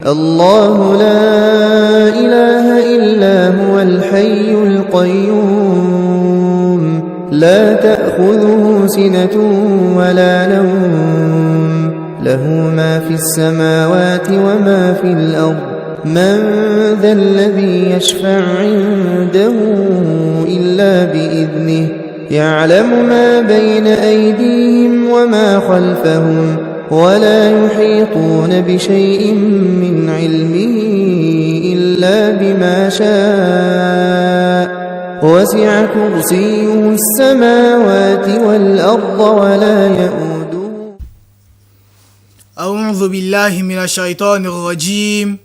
الله لا إله إلا هو الحي القيوم لا تأخذه سنة ولا نوم له ما في السماوات وما في الأرض من ذا الذي يشفع عنده إلا بإذنه يعلم ما بين أيديهم وما خلفهم ولا يحيطون بشيء من علمه إلا بما شاء وسع كرسيه السماوات والأرض ولا يؤوده. أعوذ بالله من الشيطان الرجيم.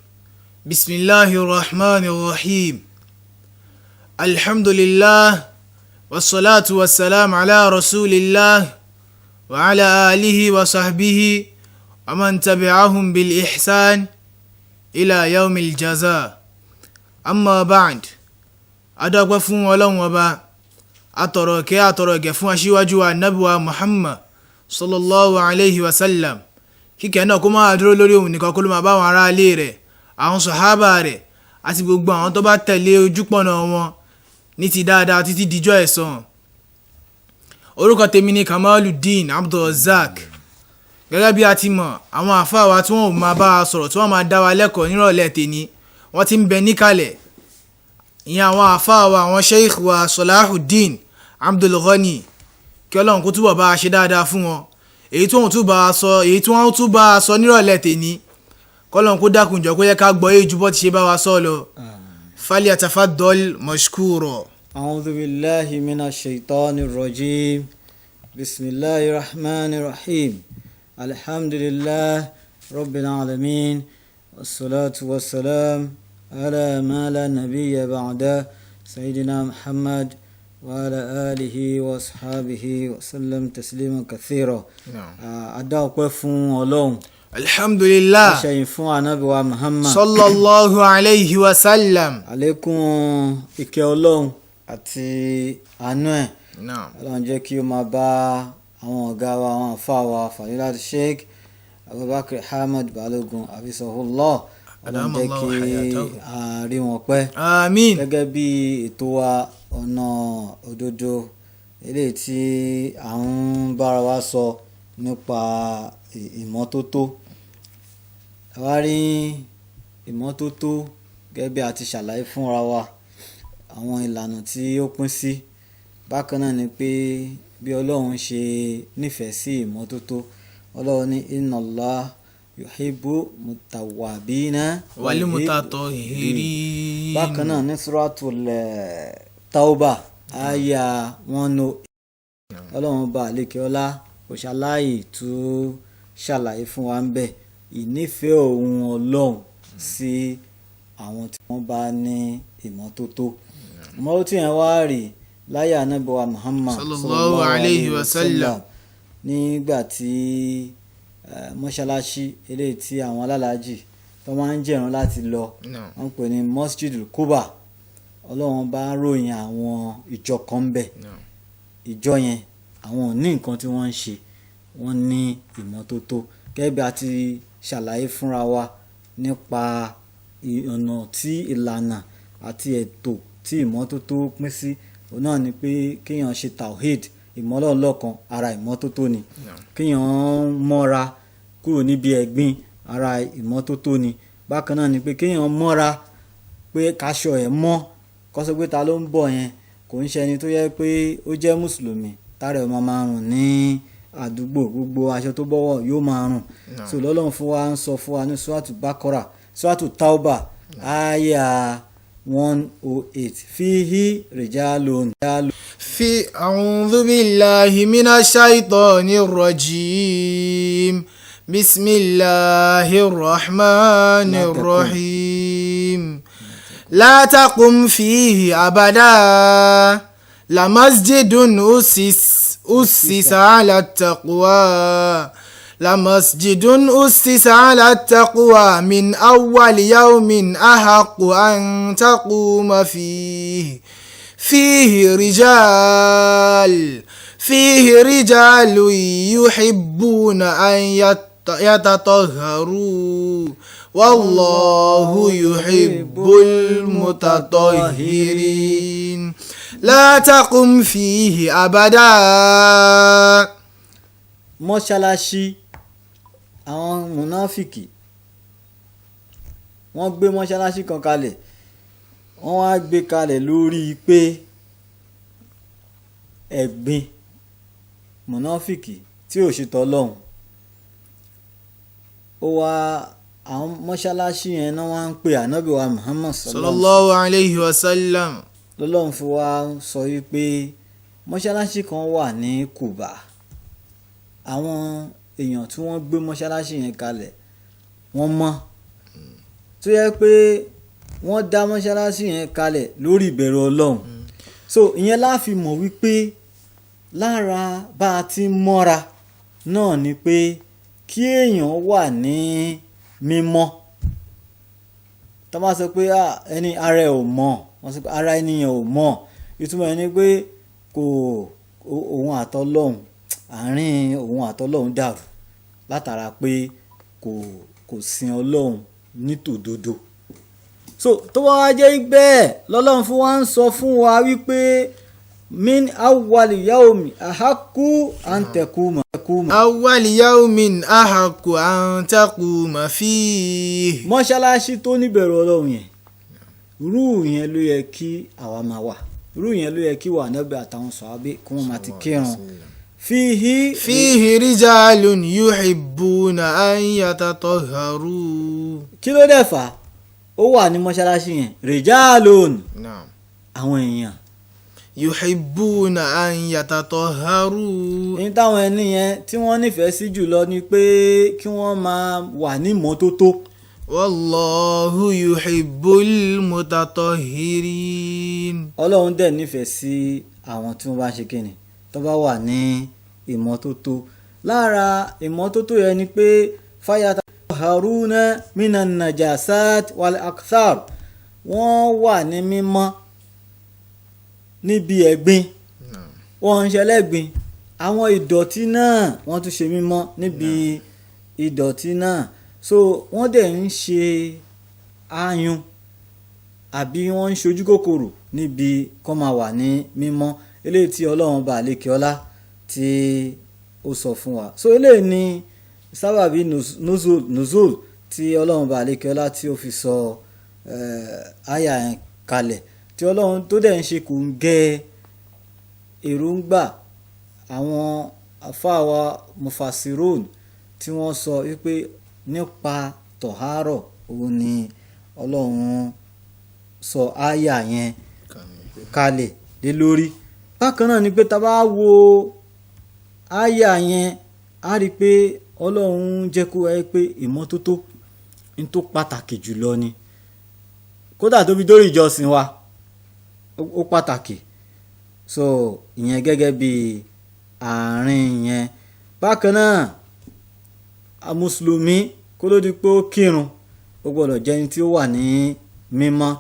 بسم الله الرحمن الرحيم. الحمد لله والصلاة والسلام على رسول الله وعلى آله وصحبه ومن تبعهم بالإحسان إلى يوم الجزاء. أما بعد adọ́gbẹ́ fún Ọlọ́run ọba atọ̀rọ̀kẹ́ fún aṣíwájú ànábì wa Muhammad sallallahu alayhi wa sallam. Kíkẹ́ náà kó máa dúró lórí òun nìkan kó ló máa bá àwọn ará ilé rẹ̀, àwọn sàhábà rẹ̀ àti gbogbo àwọn tó bá tẹ̀lé ojúpọ̀nà wọn ní ti dáadáa títí dijọ́ ẹ̀san. Orúkọ tèmi ni Kamaluddin Abdul-Razak. Gẹ́gẹ́ bí a ti mọ̀, àwọn àfáà wa tí wọ́n máa bá a sọ̀rọ̀ tí wọ́n máa dá wa lẹ́kọ̀ọ́ nírọ̀lẹ́ tèní wọ́n ti ń bẹ níkàlẹ̀. Ìyẹn àwọn àfáà wa, àwọn sheikh wa Salahuddin Abdul-Ghani, kí Ọlọ́run kó túbọ̀ bá a ṣe dáadáa fún wọn. Èyí tí wọ́n tún bá a sọ nírọ̀lẹ́ tèní, k'Ọlọ́run kó dákun jọ̀ọ́ kó yẹ ká gbọ́ èyí ju bó ti ṣe bá wa sọ lọ. Falyatafaddal mashkura. أعوذ بالله من الشيطان الرجيم. بسم الله الرحمن الرحيم. الحمد لله رب العالمين والصلاة والسلام على ما لا نبي بعده سيدنا محمد وعلى آله وأصحابه وسلم تسليما كثيرا. أدعوك فون ولون الحمد لله شايفون نبي محمد صلى الله عليه وسلم. عليكم إكيولون àti àánú ẹ̀ Ọlọ́run jẹ́ kí ó máa bá àwọn ọ̀gá wa, àwọn àfáà wa, Fadilatu Sheikh Abubakar Ahmad Balogun hafizahullah. Ọlọ́run jẹ́ kí a rí wọn pẹ́. Àmín. Gẹ́gẹ́ bí ètò wa ọ̀nà òdodo eléyìí tí à ń bára wa sọ nípa ìmọ́tótó. Àwa rí ìmọ́tótó gẹ́gẹ́ bí a ti ṣàlàyé fúnra wa àwọn ìlànà tí ó pín sí. Bákan náà ni pé bí Ọlọ́run ṣe nífẹ̀ẹ́ sí ìmọ́tótó, Ọlọ́run ní inna Allah yuhibbu mutawwabina wal mutatahhirin. Bákan náà ní suratul Tawbah àyà 108, Ọlọ́run bá àlékè ọlá kò ṣàlàyé tó ṣàlàyé fún wa ń bẹ̀ ìnífẹ̀ẹ́ òun Ọlọ́run sí àwọn tí wọ́n bá ní ìmọ́tótó. Ìmọ́tótó yẹn wá rí láyé ànábì wa Muhammad sallallahu alayhi wa sallam nígbà tí mọ́ṣáláṣí eléyìí tí àwọn alálàájì tó máa ń jẹ̀rún láti lọ wọ́n pè ní Masjidul Quba. Ọlọ́run bá ròyìn àwọn ìjọ kan bẹ̀. Ìjọ yẹn àwọn ò ní nǹkan tí wọ́n ń ṣe, wọ́n ní ìmọ́tótó. Gẹ́gẹ́ bí a ti ṣàlàyé fúnra wa nípa ọ̀nà tí ìlànà àti ètò tí ìmọ́tótó pín sí, òun náà ni pé kéèyàn ṣe tawhid, ìmọ́lọ́lọ́kan, ara ìmọ́tótó ni. Kéèyàn mọ́ra kúrò níbi ẹ̀gbin, ara ìmọ́tótó ni. Bákan náà ni pé kéèyàn mọ́ra pé kaṣọ ẹ̀ mọ́, kó sọ pé ta ló ń bọ̀ yẹn kò ń ṣe ẹni tó yẹ pé ó jẹ́ mùsùlùmí tára ẹ̀ máa rùn ní àdúgbò, gbogbo aṣọ tó bọ́wọ̀ yóò máa rùn. So lọ́lọ́run fún wa ń sọ fún wa ní suratu Baqara, suratu Tawbah àyà 108 fihi rijalun. أعوذ بالله من الشيطان الرجيم. بسم الله الرحمن الرحيم. لا تقم فيه أبدا لمسجد أسس على التقوى لمسجد أسس على التقوى من أول يوم أحق أن تقوم فيه رجال يحبون أن يتطهروا wallahu yuhibbul mutatahhirin la taqum fihi abada. mọ́ṣáláṣí àwọn mùnáfìkì wọ́n gbé mọ́ṣáláṣí kan kalẹ̀, wọ́n wá gbé kalẹ̀ lórí pé ẹ̀gbin mùnáfìkì tí ò ṣe tọ́lọ́hun ó wá àwọn mọ́ṣáláṣí yẹn náà wá ń pè ànábì wa Muhammad sallallahu alayhi wa sallam. lọ́lọ́run fún wa sọ wípé mọ́ṣáláṣí kan wà ní Kùbà. Àwọn èèyàn tí wọ́n gbé mọ́ṣáláṣí yẹn kalẹ̀ wọ́n mọ́, tó yẹ pé wọ́n dá mọ́ṣáláṣí yẹn kalẹ̀ lórí ìbẹ̀rù Ọlọ́run. So ìyẹn la fi mọ̀ wípé lára bá a ti mọ́ra náà ni pé kí èèyàn wà ní mímọ́. Tá bá sọ pé ẹni ara ẹ̀ ò mọ́, wọ́n sọ pé ara ènìyàn ò mọ́, ìtumọ̀ ẹni pé kò òun àtọlọ́hun, àárín òun àtọlọ́hun dàrú látara pé kò sin Ọlọ́hun nítòdodo. So tó bá wá jẹ́ bẹ́ẹ̀ lọ́lọ́run fún wa ń sọ fún wa wípé min awwali yawmi ahaqqu an taquma. awwali yawmin ahaqqu an taquma fihi. mọ́ṣáláṣí tó níbẹ̀rù Ọlọ́run yẹn, irú yẹn ló yẹ kí àwa máa wà, irú yẹn ló yẹ kí wà Ànábì àtàwọn sàhábé kí wọ́n máa ti kírun. fihi rijalun yuhibbuna an yatatahharu. kí ló dẹ̀ fà á? ó wà ní mọ́ṣáláṣí yẹn rijalun, àwọn èèyàn yuhibbuna an yatatahharu. ní táwọn ẹni yẹn tí wọ́n nífẹ̀ẹ́ sí jùlọ ni pé kí wọ́n máa wà ní ìmọ́tótó. wallahu yuhibbul mutatahhirin. Ọlọ́run dẹ̀ nífẹ̀ẹ́ sí àwọn tí wọ́n bá ṣe kíni tó bá wà ní ìmọ́tótó. lára ìmọ́tótó yẹn ni pé fayatahharuna minan najasat wal akthar, wọ́n wà ní mímọ́ níbi ẹ̀gbin, wọ́n ń ṣẹlẹ́gbin. àwọn ìdọ̀tí náà wọ́n tún ṣe mímọ́ níbi ìdọ̀tí náà. So wọ́n dẹ̀ ń ṣe ayun àbí wọ́n ń ṣojú kòkòrò níbi kó máa wà ní mímọ́, eléyìí tí Ọlọ́run bá lékè ọlá tí ó sọ fún wa. So eléyìí ni sábàbí nuzul tí Ọlọ́run bá lékè ọlá tí ó fi sọ àyà yẹn kalẹ̀, tí Ọlọ́run tó dẹ̀ ń ṣe kò ń gẹ èròǹgbà àwọn àfáàwà mufasirun tí wọ́n sọ wípé nípa tọ̀hárọ̀ òun ni Ọlọ́run sọ àyà yẹn kalẹ̀ lé lórí. bákan náà ni pé tá bá wo àyà yẹn á rí pé Ọlọ́run jẹ́ kó wáyé pé ìmọ́tótó ní tó pàtàkì jùlọ ni, kódà tó fi dórí ìjọsìn wa ó pàtàkì. So ìyẹn gẹ́gẹ́ bí àárín yẹn. bákan náà mùsùlùmí kó ló di pé ó kírun ó gbọ́dọ̀ jẹ́ ẹni tí ó wà ní mímọ́.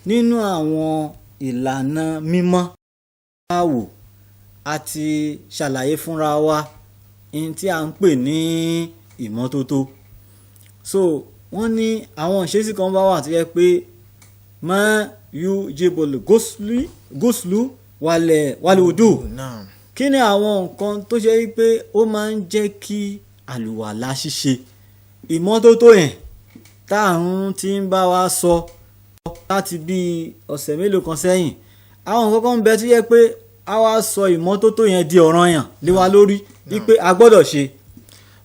nínú àwọn ìlànà mímọ́ àwò àti ṣàlàyé fúnra wa ní tí a ń pè ní ìmọ́tótó. So wọ́n ní àwọn ìṣesí kan bá wà tó yẹ pé ma yujibul guslu wal wudu. kí ni àwọn nǹkan tó ṣe wípé ó máa ń jẹ́ kí àlùwàlá ṣíṣe ìmọ́tótó yẹn táàrùn tí ń bá wa sọ láti bí ọ̀sẹ̀ mélòó kan sẹ́yìn. àwọn nǹkan kan ń bẹ tó yẹ pé a wá sọ ìmọ́tótó yẹn di ọ̀ranyàn lé wa lórí wípé a gbọ́dọ̀ ṣe.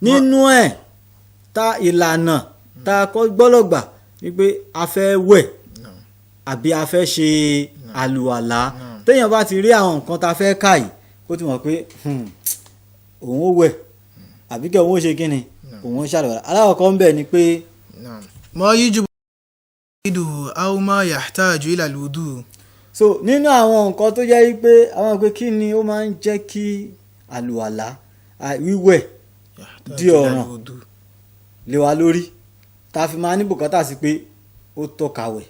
nínú ẹ̀ ta ìlànà ta kọ́ gbọ́dọ̀ gbà wípé a fẹ́ wẹ̀ àbí a fẹ́ ṣe àlùwàlá. téèyàn bá ti rí àwọn nǹkan ta fẹ́ kà yìí kó ti mọ̀ pé òun ó wẹ̀ àbí kẹ́ òun ó ṣe kíni òun ó ṣàlùwàlá. alákọ̀ọ́kọ́ ń bẹ ni pé ma yujibu aw ma yahtaju ila al-wudu. so nínú àwọn nǹkan tó jẹ́ wípé àwọn pé kí ni ó máa ń jẹ́ kí àlùwàlá wíwẹ̀ di ọ̀ràn lé wa lórí tá fi máa ní bùkátà sí pé ó tọ́ka wẹ̀.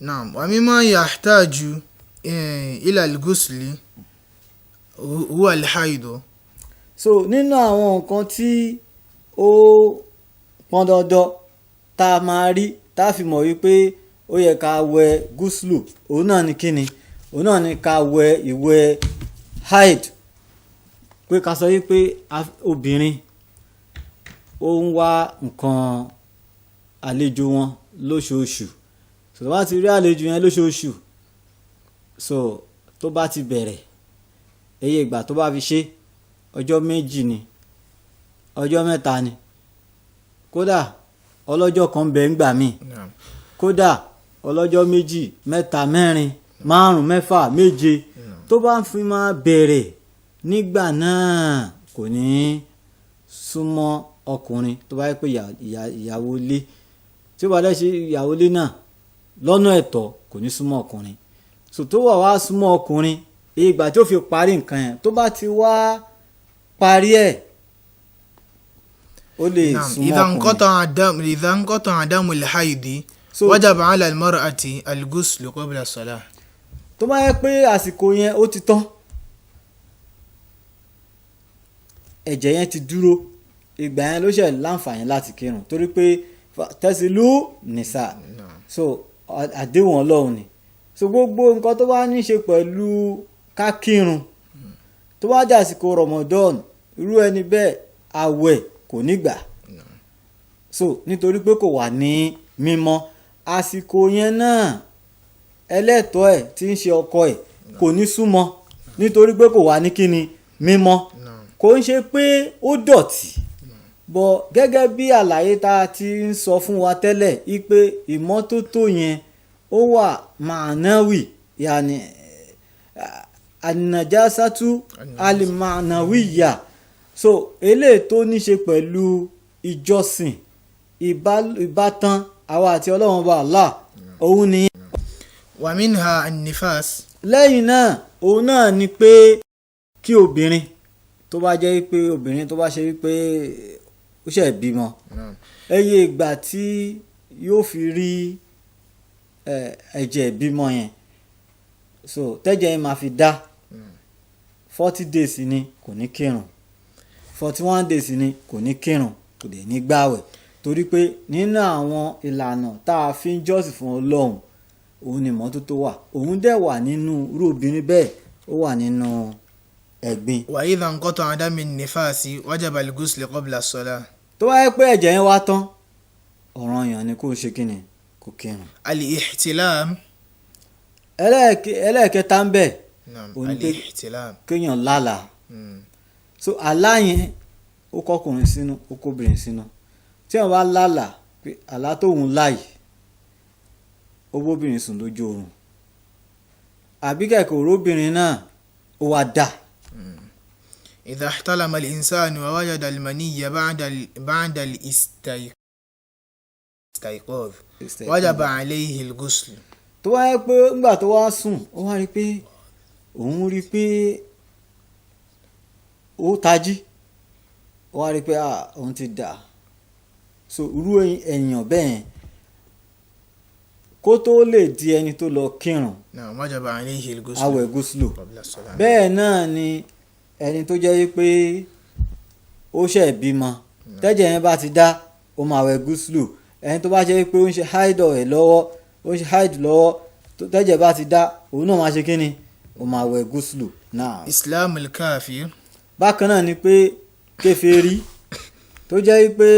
Naam wa mimma yahtaju ila al-ghusli huwa al-haidu. so nínú àwọn nǹkan tí ó pọn dandan tá a máa rí tá a fi mọ̀ wípé ó yẹ ká wẹ̀ gúúsùlù òun náà ni kíni òun náà ni ká wẹ̀ ìwẹ̀ haid pé ká sọ wípé obìnrin ó ń wá nǹkan àlejò wọn lóṣooṣù so tó bá ti rí àlejò yẹn lóṣooṣù so tó bá ti bẹ̀rẹ̀ eye ìgbà tó bá fi ṣe ọjọ́ 2 ni ọjọ́ 3 ni kódà ọlọ́jọ́ kan bẹ̀ ń gbà mí kódà ọlọ́jọ́ 2 3 4 5 6 7 tó bá fi máa bẹ̀rẹ̀ nígbà náà kò ní súnmọ́ ọkùnrin tó bá yẹ pé ìyàwó ilé tí ó bá dẹ́ ṣe ìyàwó ilé náà lọ́nà ẹ̀tọ́ kò ní súnmọ́ ọkùnrin so tó wá súnmọ́ ọkùnrin ìgbà tí ó fi parí nǹkan yẹn tó bá ti wá parí ẹ̀ ó lè súnmọ́ ọkùnrin. إذا انقطع دم الحيض وجب على المرأة الغسل قبل الصلاة. tó bá yẹ pé àsìkò yẹn ó ti tán ẹ̀jẹ̀ yẹn ti dúró ìgbà yẹn ló ṣe láǹfààní láti kírun torí pé tẹ́sílú nìsà so àdéhùn ọlọ́run ni so gbogbo nǹkan tó bá ní ṣe pẹ̀lú ká kírun tó bá dé àsìkò Ramadan irú ẹni bẹ́ẹ̀ àwẹ̀ kò ní gbà so nítorí pé kò wà ní mímọ́ àsìkò yẹn náà ẹlẹ́tọ̀ọ́ ẹ̀ tí ń ṣe ọkọ ẹ̀ kò ní súnmọ́ nítorí pé kò wà ní kíni mímọ́ kò ń ṣe pé ó dọ̀tí bọ̀ gẹ́gẹ́ bí àlàyé tá a ti ń sọ fún wa tẹ́lẹ̀ wípé ìmọ́tótó yẹn ó wà ma'nawi yàní an-najasatu al-ma'nawiyya so eléyìí tó ní ṣe pẹ̀lú ìjọsìn ìbátan àwa àti ọlọ́run bá Allah òun ni. wa minha an-nifas. lẹ́yìn náà òun náà ni pé kí obìnrin tó bá jẹ́ pé obìnrin tó bá ṣe wípé ó ṣe bímọ eye ìgbà tí yóò fi rí ẹ̀jẹ̀ ìbímọ yẹn so tẹ́jẹ̀ yẹn máa fi dá 40 days ni kò ní kírun 41 days ni kò ní kírun kò dẹ̀ ní gbààwẹ̀ torí pé nínú àwọn ìlànà tá a fi ń jọ́sìn fún Ọlọ́run òun ni ìmọ́tótó wà òun dẹ̀ wà nínú irú obìnrin bẹ́ẹ̀ ó wà nínú ẹ̀gbin. wa idha inqata'a damu an-nifasi wajaba al-ghusl qabla as-salah. tó wáyé pé ẹ̀jẹ̀ yẹn wá tán ọ̀ranyàn ni kó ṣe kí ni kò kírun. al-ihtilam. ẹlẹ́ẹ̀kẹta ń bẹ̀ al-ihtilam kéèyàn lálàá so àlá yẹn ó kọkùnrin sínú ó kóbìnrin sínú tí wọ́n bá lálàá pé àlá tóun láyìí ó bóbìnrin sùn lójú oorun àbí kẹ̀kẹ́ òróbìnrin náà ó wá dà. إذا احتلم الإنسان ووجد المني بعد الاستيقاظ وجب عليه الغسل. tó wá yẹ pé ńgbà tó wá sùn ó wá rí pé òun rí pé ó tají ó wá rí pé òun ti dà so irú èèyàn bẹ́ẹ̀ kó tó lè di ẹni tó lọ kírun وجب عليه الغسل àwẹ̀ gúúsùlù bẹ́ẹ̀ náà ni ẹni tó jẹ́ wípé ó ṣẹ̀ bímọ tẹ́jẹ̀ yẹn bá ti dá ó máa wẹ̀ gúúsùlù ẹni tó bá jẹ́ wípé ó ń ṣe háìdọ̀ ẹ̀ lọ́wọ́ ó ń ṣe háìdù lọ́wọ́ tẹ́jẹ̀ bá ti dá òun náà máa ṣe kí ni ó máa wẹ̀ gúúsùlù náà. Islam al-kafir. bákan náà ni pé kèfèrí tó jẹ́ wípé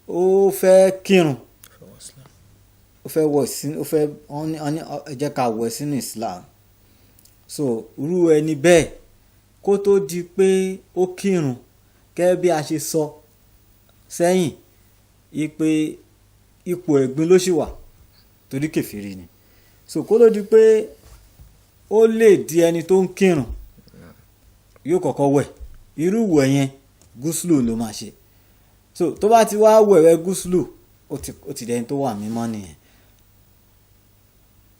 ó fẹ́ kírun ó fẹ́ wọ̀ sínú ó fẹ́ ẹ jẹ́ ká wọ̀ sínú Islam so irú ẹni bẹ́ẹ̀ kó tó di pé ó kírun gẹ́gẹ́ bí a ṣe sọ sẹ́yìn ipe ipò ẹ̀gbin ló ṣì wà torí kèfèrí ni so kó tó di pé ó lè di ẹni tó ń kírun yóò kọ́kọ́ wẹ̀ irú wẹ̀ yẹn gúúsùlù ló máa ṣe so tó bá ti wá wẹ̀wẹ̀ gúúsùlù ó ti dẹni tó wà mímọ́ nìyẹn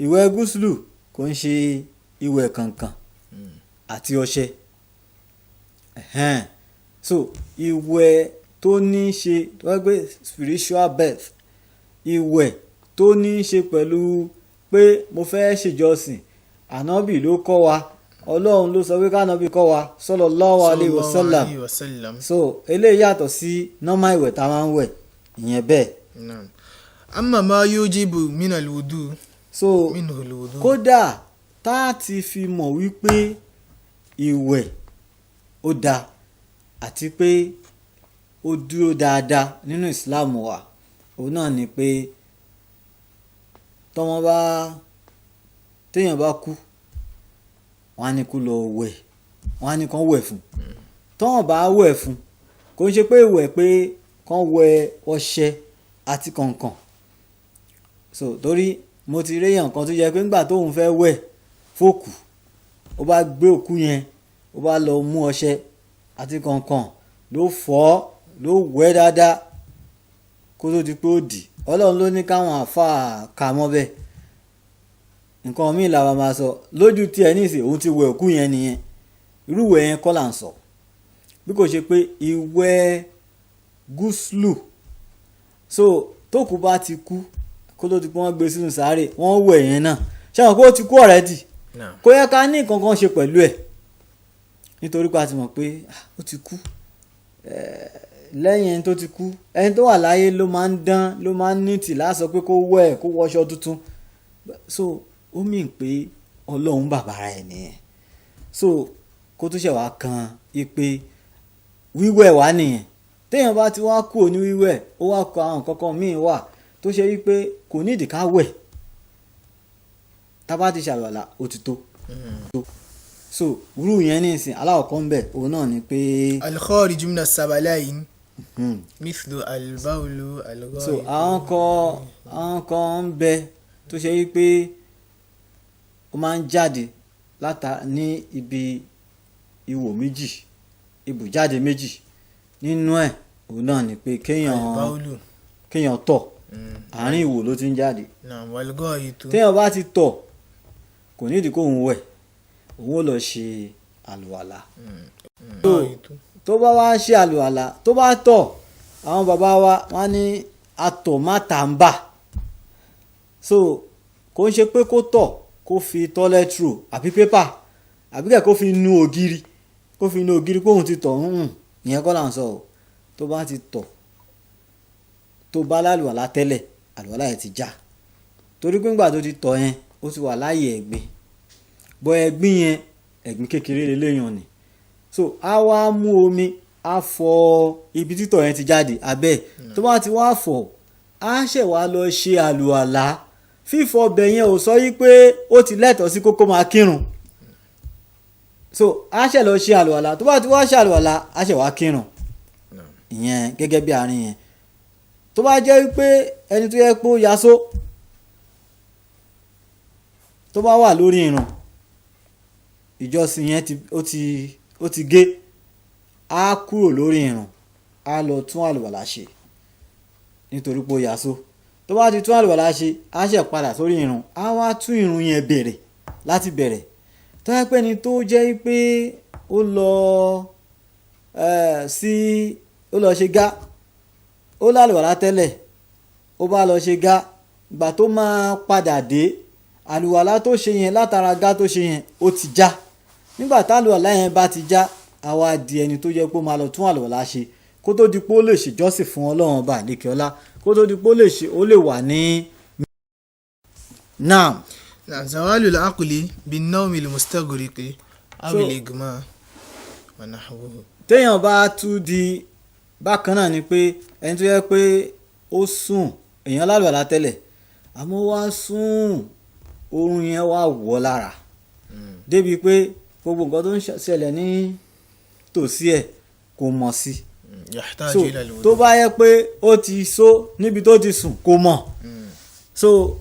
ìwẹ̀ gúúsùlù kò ń ṣe ìwẹ̀ kankan àti ọṣẹ so ìwẹ̀ tó ní ṣe wẹ́gbẹ́ spiritual birth ìwẹ̀ tó ní ṣe pẹ̀lú pé mo fẹ́ ṣèjọsìn ànábì ló kọ́ wa Ọlọ́run ló sọ pé kánábì kọ́ wa sallallahu alaihi wasallam. So eléyìí yàtọ̀ sí normal ìwẹ̀ tá a máa ń wẹ̀ ìyẹn bẹ́ẹ̀. Amma ma yujibu minal wudu. So kódà tá a ti fi mọ̀ wípé ìwẹ̀ ó dáa àti pé ó dúró dáadáa nínú ìsìláàmù wa òun náà ni pé téèyàn bá kú wọ́n á ní kó lọ wẹ̀, wọ́n á ní kán wẹ̀ fún. tọ́wọ́n bá wẹ̀ fún kò ń ṣe pé ìwẹ̀ pé kán wẹ ọṣẹ àti kànkàn. So torí mo ti réyàn kan tó jẹ́ pé nígbà tóun fẹ́ wẹ̀ fókù ó bá gbé òkú yẹn ó bá lọ mú ọṣẹ àti kànkàn ló fọ̀ ló wẹ̀ dáadáa kó tó di pé ó dì. Ọlọ́run ló ní káwọn àáfàá kà mọ́ bẹ́ẹ̀. nǹkan míì làwọn máa sọ lójú tí ẹ ní ìsìn òun ti wẹ̀ òkú yẹn nìyẹn. irú ìwẹ̀ yẹn kọ́ là ń sọ bí kò ṣe pé ìwẹ̀ gúúsùlù. So tókù bá ti kú kó tó di pé wọ́n gbé sínú sàárè wọ́n wẹ̀ yẹn náà ṣé wọn kó ti kú already kó yẹ ká ní nǹkan kan ṣe pẹ̀lú ẹ̀ nítorí pé a ti mọ̀ pé ó ti kú. lẹ́yìn ẹni tó ti kú ẹni tó wà láyé ló máa ń dán ló máa ń nítì láti sọ pé kó wẹ̀ kó wọṣọ tuntun. So ó mìn pé Ọlọ́run bàbára ẹ̀ nìyẹn. So kó tó ṣẹ̀ wá kan ipe wíwẹ̀ wá nìyẹn. téèyàn bá ti wá kú òní wíwẹ̀ ó wá kọ àwọn kankan míì wà tó ṣe wípé kò nídìí ká wẹ̀ tá bá ti ṣàlùwàlá ó ti tó. So irú yẹn ní ìsìn aláwọ̀kọ́ ń bẹ̀ òun náà ni pé. al-khariju mina as-sabalayn mithlu al-bawlu al-ghaib. So àwọn kan ń bẹ tó ṣe wípé ó máa ń jáde ní ibi ihò méjì ibùjáde méjì nínú ẹ̀ òun náà ni pé kéèyàn tọ̀ àárín ihò ló ti ń jáde. téèyàn bá ti tọ̀ kò nídìí kóun wẹ̀ òun ó lọ ṣe àlùwàlá. tó bá wá ṣe àlùwàlá tó bá tọ̀ àwọn bàbá wa wọ́n ní atọ̀ má tà ń bà. So kò ń ṣe pé kó tọ̀ kó fi toilet roll àbí pépà àbí kẹ̀ kó fi nu ògiri kóun ti tọ̀ ìyẹn kọ́ là ń sọ o. tó bá ti tọ̀ tó bá lálùwàlá tẹ́lẹ̀ àlùwàlá yẹn ti já torí pé ńgbà tó ti tọ̀ yẹn ó ti wà láàyè ẹ̀gbin bọ́ ẹ̀gbin yẹn ẹ̀gbin kékeré lélẹ́yàn ni. So a wá mú omi a fọ ibi títọ̀ yẹn ti jáde abẹ́ tó bá ti wá fọ̀ a ṣẹ̀ wá lọ ṣe àlùwàlá. fífọ̀ ọbẹ̀ yẹn ò sọ yí pé ó ti lẹ́tọ̀ọ́ sí kókó máa kírun. So a ṣẹ̀ lọ ṣe àlùwàlá tó bá ti wá ṣe àlùwàlá a ṣẹ̀ wá kírun. ìyẹn gẹ́gẹ́ bí àárín yẹn. tó bá jẹ́ wípé ẹni tó yẹ pé ó yasó tó bá wà lórí irun ìjọsìn yẹn ó ti gé á kúrò lórí irun á lọ tún àlùwàlá ṣe nítorí pé ó yasó. tó bá ti tún àlùwàlá ṣe á ṣe padà sórí irun á wá tún irun yẹn bẹ̀rẹ̀ láti bẹ̀rẹ̀. tó yẹ pé ni tó jẹ́ pé ó lọ ṣe gá ó lálùwàlá tẹ́lẹ̀ ó bá lọ ṣe gá ìgbà tó máa padà dé àlùwàlá tó ṣe yẹn látara gá tó ṣe yẹn ó ti já. nígbà tálùwàlá yẹn bá ti já àwa di ẹni tó jẹ́ pé ó máa lọ tún àlùwàlá ṣe kó tó di pé ó lè ṣèjọ́sìn fún Ọlọ́run ọba àlékè ọlá kó tó di pé ó lè wà ní. Naam. zawalul aqli bin nawmil mustaghriqi awil igma wa nahwuhu. téèyàn bá tún di bákan náà ni pé ẹni tó yẹ pé ó sùn èèyàn lálùwàlá tẹ́lẹ̀ àmọ́ wá sùn oorun yẹn wá wọ̀ lára débi pé gbogbo nǹkan tó ń ṣẹlẹ̀ ní tòsí ẹ̀ kò mọ̀ sí. So tó bá yẹ pé ó ti so níbi tó ti sùn kò mọ̀. So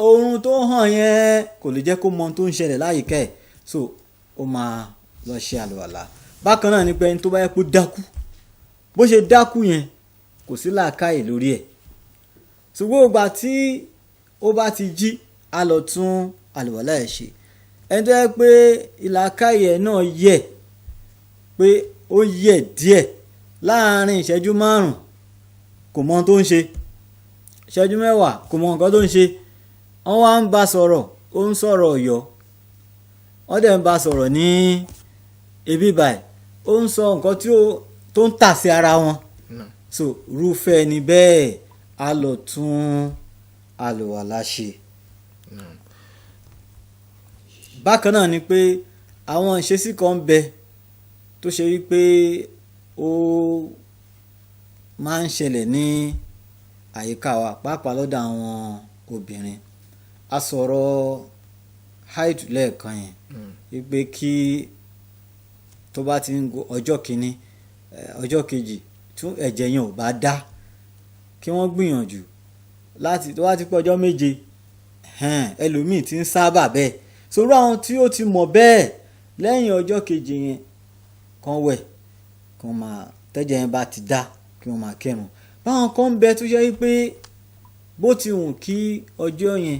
oorun tó hàn yẹn kò lè jẹ́ kó mọ tó ń ṣẹlẹ̀ láyìíká ẹ̀. So ó máa lọ ṣe àlùwàlá. bákan náà ni pé ẹni tó bá yẹ pé dákú bó ṣe dákú yẹn kò sí làákàyè lórí ẹ̀. ṣùgbọ́n ìgbà tí ó bá ti jí a lọ tún àlùwàlá ẹ̀ ṣe. ẹni tó yẹ pé ìlàkàyè náà yẹ pé ó yẹ díẹ̀ láàárín ìṣẹ́jú 5 kò mọ tó ń ṣe ìṣẹ́jú 10 kò mọ nǹkan tó ń ṣe wọ́n wá ń bá sọ̀rọ̀ ó ń sọ̀rọ̀ ọ̀yọ́ wọ́n dẹ̀ ń bá sọ̀rọ̀ ní ibi báyìí ó ń sọ nǹkan tó ń tà sí ara wọn so rúfẹ́ ni bẹ́ẹ̀ a lọ tún àlùwàlá ṣe. bákan náà ni pé àwọn ìṣesí kan ń bẹ tó ṣe wípé ó máa ń ṣẹlẹ̀ ní àyíká wa pàápàá lọ́dọ̀ àwọn obìnrin. A sọ̀rọ̀ haid lẹ́ẹ̀kan yẹn wípé kí tó bá ti ń go ọjọ́ kìíní ọjọ́ kejì tún ẹ̀jẹ̀ yẹn ò bá dá kí wọ́n gbìyànjú láti tó bá ti pé ọjọ́ méje ẹlòmíì ti ń sábà bẹ́ẹ̀ sọ̀rọ̀ àwọn tí ó ti mọ̀ bẹ́ẹ̀ lẹ́yìn ọjọ́ kejì yẹn kan wẹ̀ kan máa tẹ́jẹ̀ yẹn bá ti dá kí wọ́n máa kírun. báwọn kan ń bẹ tó yẹ pé bó ti wù kí ọjọ́ yẹn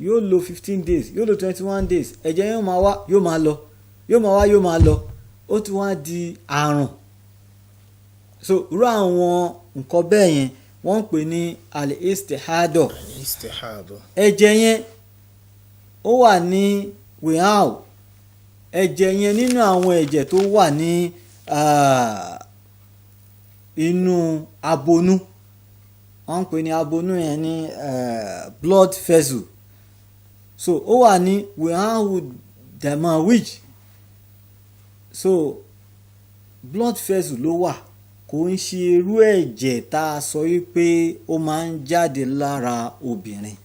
yóò lo 15 days yóò lo 21 days ẹ̀jẹ̀ yẹn máa wá yóò máa lọ yóò máa wá yóò máa lọ ó ti wá di àrùn. so irú àwọn nǹkan bẹ́ẹ̀ yẹn wọ́n ń pè ní al-istihado. ẹ̀jẹ̀ yẹn ó wà ní wihau ẹ̀jẹ̀ yẹn nínú àwọn ẹ̀jẹ̀ tó wà ní inú abonú wọ́n ń pè ní abonú yẹn ní blood vessel so ó wà ní wihau damawij so blood vessel ló wà kò ń ṣe irú ẹ̀jẹ̀ tá a sọ wípé ó máa ń jáde lára obìnrin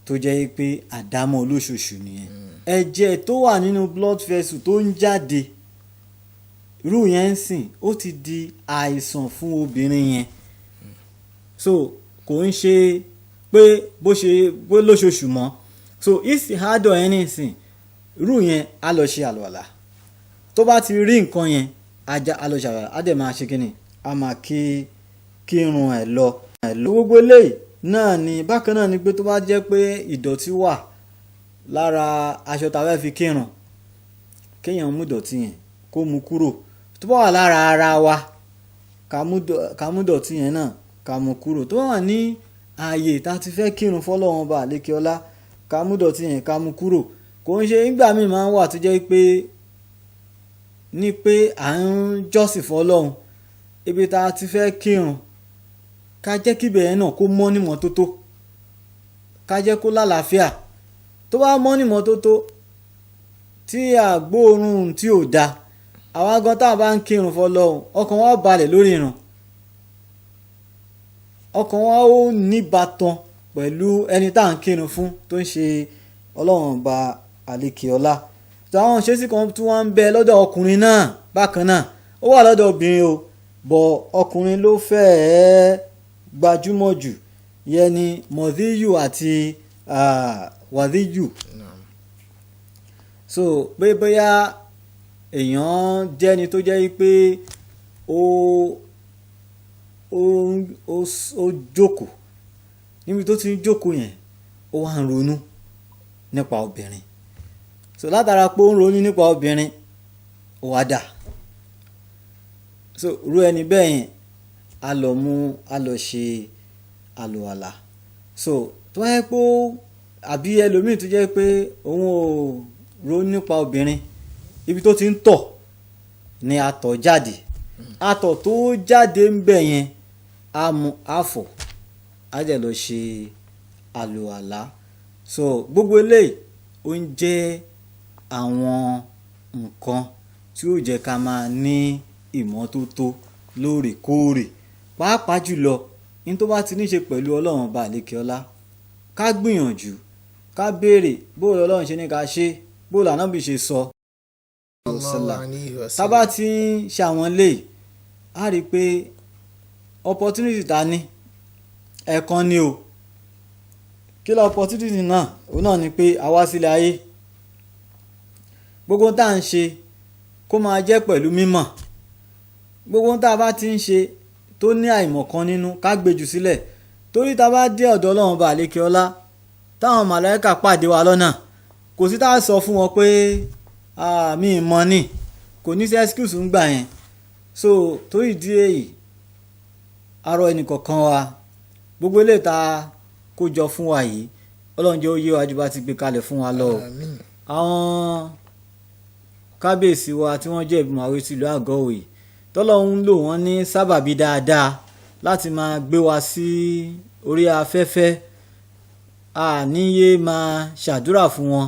tó jẹ́ pé àdámọ́ olóṣooṣù nìyẹn ẹ̀jẹ̀ tó wà nínú blood vessel tó ń jáde irú yẹn ń sìn ó ti di àìsàn fún obìnrin yẹn so kò ń ṣe pé bó lóṣooṣù mọ́ so istihado yẹn nìsín irú yẹn á lọ ṣe àlùwàlá tó bá ti rí nǹkan yẹn ajá á lọ ṣe àlùwàlá á dẹ̀ máa ṣe kíni á máa kírun ẹ̀ lọ. gbogbo eléyìí náà ni bákan náà ni pé tó bá jẹ́ pé ìdọ̀tí wà lára aṣọ tá a fẹ́ fi kírun kéèyàn mú ìdọ̀tí yẹn kó mú kúrò tó bá wà lára ara wa ká mú ìdọ̀tí yẹn náà ká mú kúrò tó bá wà ní ààyè tá a ti fẹ́ kírun fọ́lọ́run bá lékè ọlá ká mú ìdọ̀tí yẹn ká mú kúrò kò ń ṣe nígbà míì máa ń wà tó jẹ́ pé ní pé à ń jọ́sìn fọ́lọ́run ibi tá a ti fẹ́ kírun ká jẹ́ kí ibẹ̀ yẹn náà kó mọ́ nímọ́tótó ká jẹ́ kó lálàáfíà tó bá mọ́ nímọ́tótó tí àgbóòrùn tí ò da àwa gan tá a bá ń kírun fọ́lọ́run ọkàn wa balẹ̀ lórí ìrun ọkàn wa ó níbàtàn pẹ̀lú ẹni tá à ń kírun fún tó ń ṣe ọlọ́run ba àlekè ọlá tó àwọn ìṣesí kan tí wọ́n ń bẹ lọ́dọ̀ ọkùnrin náà bákan náà ó wà lọ́dọ̀ obìnrin o bọ̀ ọkùnrin ló fẹ́ẹ́ gbajúmọ̀ jù yẹn ni mọ̀díyù àti wàdíyù so pé bóyá èèyàn jẹ́ni tó jẹ́ pé ó jókòó níbi tó ti ń jókòó yẹn ó wá ń ronú nípa obìnrin so látara pé ó ń ronú nípa obìnrin ó wá dà so irú ẹni bẹ́ẹ̀ yẹn a lọ ṣe àlùwàlá so tó wáyé pé àbí ẹlòmíì tó jẹ́ pé òun ò ronú nípa obìnrin ibi tó ti ń tọ̀ ni àtọ̀ jáde àtọ̀ tó jáde ń bẹ̀ yẹn á mú àfọ̀ á dẹ̀ lọ ṣe àlùwàlá so gbogbo eléyìí ó ń jẹ́ àwọn nǹkan tí ó jẹ́ ká máa ní ìmọ́tótó lóòrèkóòrè pàápàá jùlọ ní tó bá ti ní ṣe pẹ̀lú ọlọ́run ọba àlékè ọlá ká gbìyànjú ká béèrè bóòlù ọlọ́run ṣe ní ká ṣe bóòlù ànábì ṣe sọ tá bá ti ń ṣàwọn lè á rí i pé opportunity ta ní ẹ̀kan ni o kí lọ opportunity náà òun náà ni pé a wá sílẹ̀ ayé gbogbo tá à ń ṣe kó máa jẹ́ pẹ̀lú mímọ̀ gbogbo tá a bá ti ń ṣe tó ní àìmọ̀kan nínú ká gbèjù sílẹ̀ torí tá a bá dé ọ̀dọ̀ ọlọ́run bá àlékè ọlá táwọn màláíkà pàdé wa lọ́nà kò sí tá a sọ fún wọn pé mi ì mọ̀ ni kò ní sí excuse ń gbà yẹn so torí ìdí èyí arọ ẹnìkọ̀ọ̀kan wa gbogbo eléyìí tá a kó jọ fún wa yìí ọlọ́run jẹ́ ó yé wa ju bá ti gbé kalẹ̀ fún wa lọ àwọn kábíyèsí wa tí wọ́n jẹ́ Ebumawe tìlú Àgọ́wòye tọ́lọ́hún lò wọ́n ní sábàbí dáadáa láti máa gbé wa sí orí afẹ́fẹ́ àníyé máa ṣàdúrà fún wọn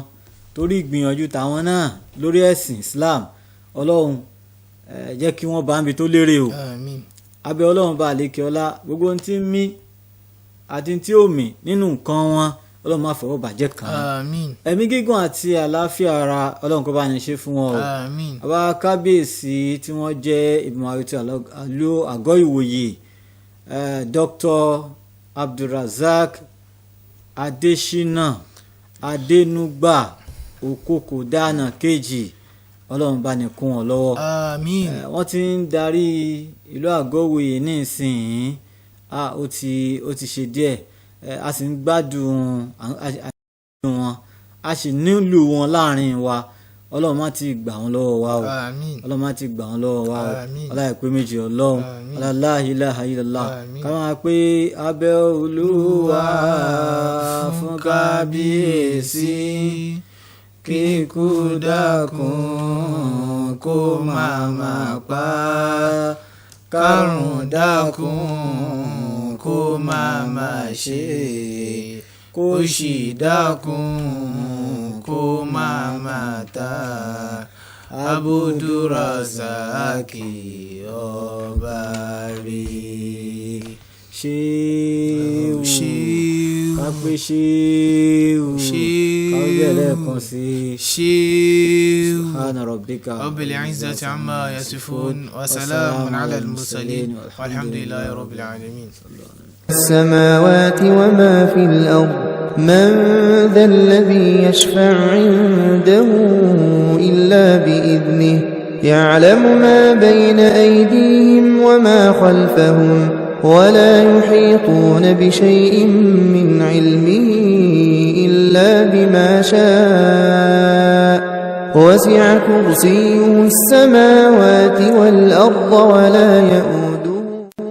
torí ìgbìyànjú tàwọn náà lórí ẹ̀sìn Islam. Ọlọ́run jẹ́ kí wọ́n bá ń bi tó lérè o. Àmín. Abẹ́ Ọlọ́run bá àlékè ọlá gbogbo ohun tí ń mí àti tí ó mì nínú nǹkan wọn Ọlọ́run má fọwọ́ bàjẹ́ kàn án. Àmín. Ẹ̀mí gígùn àti àlàáfíà ara Ọlọ́run kó bá ní ṣe fún wọn o. Àmín. Àbá kábíyèsí tí wọ́n jẹ́ Ebumawe tí àlọ́ Àgọ́-Ìwòye Dr. Abdul-Razak Adesina Adenugba Okoko Dana kejì Ọlọ́run bá ní kún wọn lọ́wọ́. Àmín. Wọ́n ti ń darí ìlú Àgọ́-Ìwòye ní ìsìn ó ti ṣe díẹ̀ a sì ń gbádùn wọn a sì nílò wọn láàrin wa. Ọlọ́run má ti gbà wọ́n lọ́wọ́ wa o. Àmín. Ọlọ́run má ti gbà wọ́n lọ́wọ́ wa o. Àmín. Ọláìpé méjì Ọlọ́run. Àmín. La ilaha illallah. Àmín. Ká máa pé abẹ́ Olúwa fún kábíyèsí kíkú dákun kó máa pa kárùn dákun kó máa ṣe kó sì dákun kó máa ta Abdul-Razak ọba rẹ̀. Ṣéwù kápẹ́ ṣéwù káwé lẹ́ẹ̀kan sí ṣéwù. subhana rabbika rabbil izzati amma yasifun wa salamun ala al-mursalin walhamdulillahi rabbil alamin. السماوات وما في الأرض من ذا الذي يشفع عنده إلا بإذنه يعلم ما بين أيديهم وما خلفهم ولا يحيطون بشيء من علمه إلا بما شاء وسع كرسيه السماوات والأرض ولا يؤوده